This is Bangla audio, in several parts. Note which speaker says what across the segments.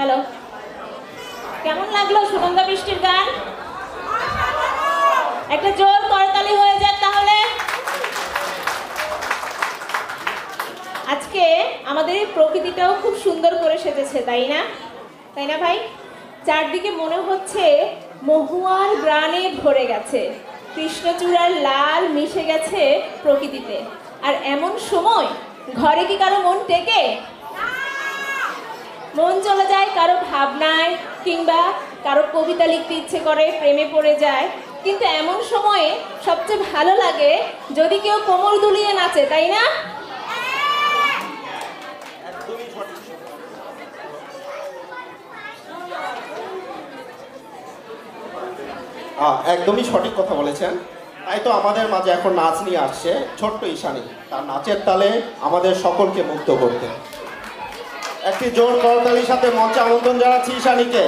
Speaker 1: হ্যালো, কেমন লাগলো সুনন্দা বৃষ্টির গান? একটা জোর করতালি হয়ে যাক তাহলে। আজকে আমাদের এই প্রকৃতিটাও খুব সুন্দর করে সেজেছে, তাই না? তাই না ভাই? চারদিকে মনে হচ্ছে মহুয়ার গ্রানে ভরে গেছে, কৃষ্ণচূড়ার লাল মিশে গেছে প্রকৃতিতে। আর এমন সময় ঘরে কি কারো মন টেকে? মন চলে যায় কারো ভাবনায়, কিংবা কারো কবিতা লিখতে ইচ্ছে করে, প্রেমে পড়ে যায়। কিন্তু এমন সময়ে সবচেয়ে ভালো লাগে যদি কেউ কোমর দুলিয়ে নাচে, তাই না?
Speaker 2: একদমই সঠিক কথা বলেছেন। তাই তো আমাদের মাঝে এখন নাচ নিয়ে আসছে ছোট্ট ঈশানী, তার নাচের তালে আমাদের সকলকে মুগ্ধ করতে। একটি জোর করতালির সাথে মঞ্চে আমন্ত্রণ জানাচ্ছি ঈশানীকে।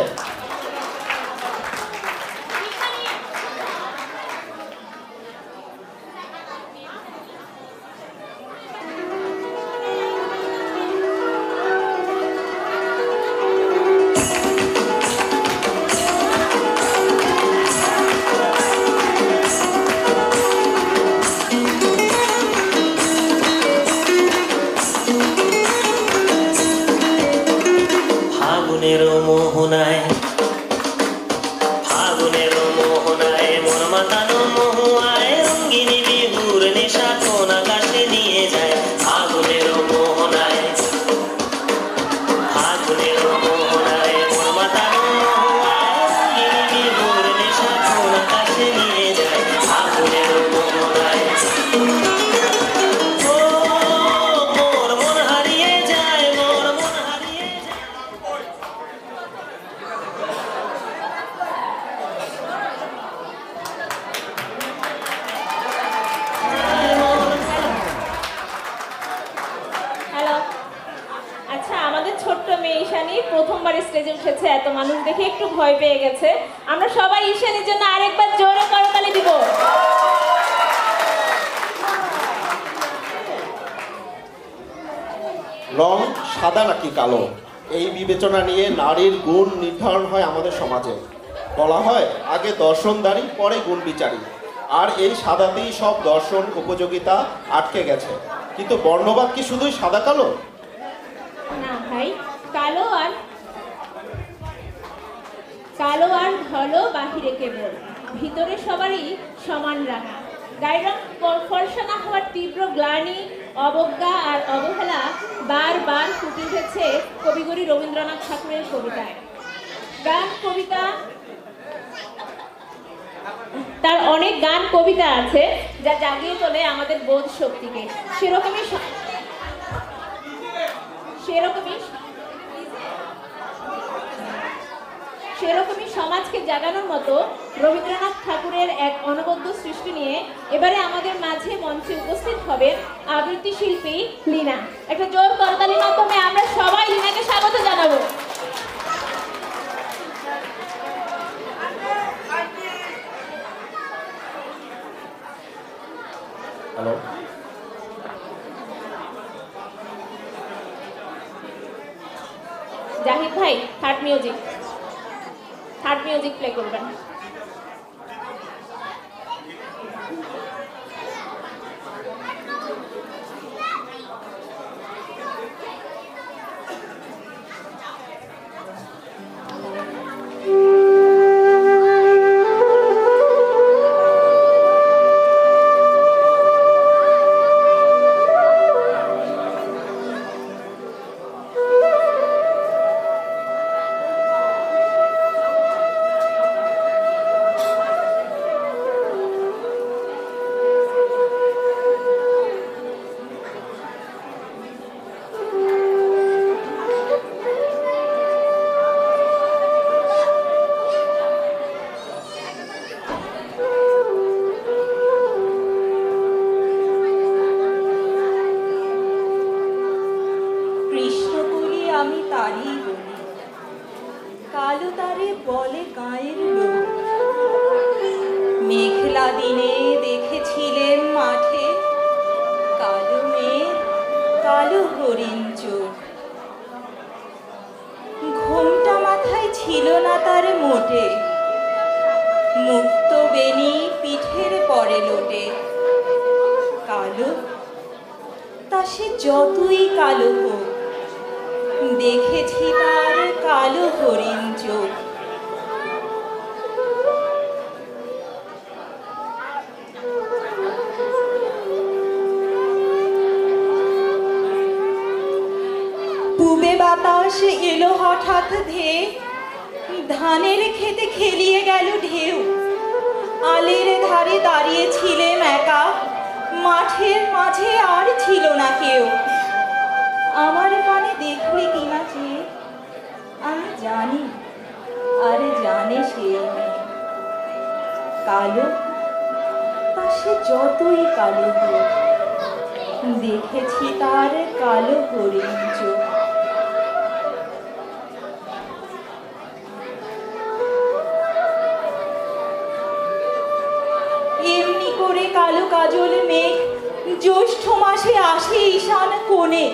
Speaker 1: প্রথমবার স্টেজে উঠেছে, এত মানুষ দেখে একটু ভয় পেয়ে গেছে। আমরা সবাই ঈশানীর জন্য আরেকবার জোরে করতালি দিব।
Speaker 2: রং সাদা নাকি কালো, এই বিবেচনা নিয়ে নারীর গুণ নির্ধারণ হয় আমাদের সমাজে। বলা হয় আগে দর্শনদারি পরে গুণ বিচারী, আর এই সাদাতেই সব দর্শন উপযোগিতা আটকে গেছে। কিন্তু বর্ণবাদ কি শুধুই সাদা কালো?
Speaker 1: না ভাই, কালো আর ধলো বাহিরে কেবল, ভিতরে সবারই সমান রাঙা। গায়ের রং ফর্সা না হওয়ার তীব্র গ্লানি, অবজ্ঞা আর অবহেলা বারবার ফুটে উঠেছে কবিগুরু রবীন্দ্রনাথ ঠাকুরের কবিতায়। গান কবিতা, তার অনেক গান কবিতা আছে যা জাগিয়ে তোলে আমাদের বোধ শক্তিকে। সেরকমই সমাজকে জাগানোর মতো রবীন্দ্রনাথ ঠাকুরের এক অনবদ্য সৃষ্টি নিয়ে এবারে আমাদের মাঝে মঞ্চে উপস্থিত হবে আবৃত্তি শিল্পী লীনা। একটা জোর করতালির মাধ্যমে আমরা সবাই লীনাকে স্বাগত জানাবো।
Speaker 2: হ্যালো,
Speaker 1: জাহিদ ভাই, থার্ড মিউজিক প্লে করবেন।
Speaker 3: মেঘলা দিনে দেখেছিলেন মাঠে কালো মেঘ, কালো হরিণ চোখ। ঘোমটা ছিল না তার মোটে, মুক্ত বেনি পিঠের পরে লোটে। কালো, তা সে যতই কালো হোক, দেখেছি তার কালো হরিণ চোখ। পূবে বাতাস এলো হঠাৎ ধেয়ে, ধানের খেতে খেলিয়ে গেল ঢেউ। আলের ধারে দাঁড়িয়েছিলেম একা, মাঠের মাঝে আর ছিল না কেউ। আমার পানে দেখলে কিনা চেয়ে, আমি জানি আর জানে সে মেয়ে। কালো, তা সে যতই কালো হোক, দেখেছি তার কালো হরিণ চোখ। এমনি করে কালো কাজল মেঘ জ্যৈষ্ঠ মাসে আসে ঈশান কোণে।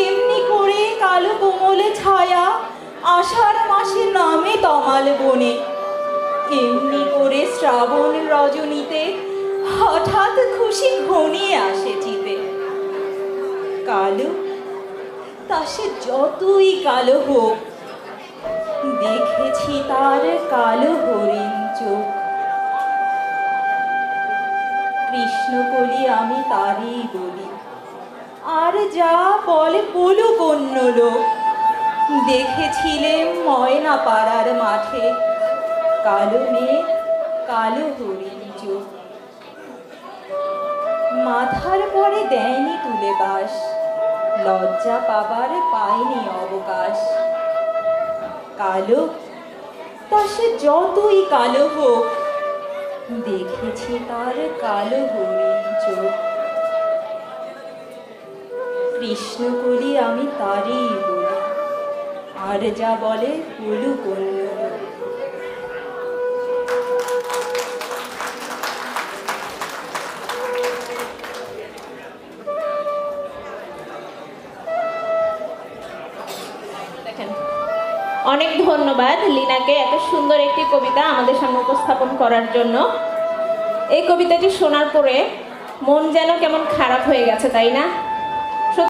Speaker 3: এমনি করে কালো কোমল ছায়া আষাঢ় মাসে নামে তমাল বনে। এমনি করে শ্রাবণ রজনীতে হঠাৎ খুশি ঘনিয়ে আসে চিতে। কালো, তা সে যতই কালো হোক, দেখেছি তার কালো হরিণ চোখ। কৃষ্ণকলি আমি তারই বলি, আর যা বলে বলুক অন্য লোক। দেখেছিলেম ময়না পাড়ার মাঠে, কালো মেঘ কালো হরিণ চোখ। মাথার পরে দেয়নি তুলে বাস, লজ্জা পাবার পায়নি অবকাশ। কালো, তা সে যতই কালো হোক, দেখেছি তার কালো হরিণ চোখ। কৃষ্ণকলি আমি তারই বলি, আর যা বলে বলুক অন্য লোক।
Speaker 1: অনেক ধন্যবাদ লীনাকে এত সুন্দর একটি কবিতা আমাদের সামনে উপস্থাপন করার জন্য। এই কবিতাটি শোনার পরে মন যেন কেমন খারাপ হয়ে গেছে, তাই না?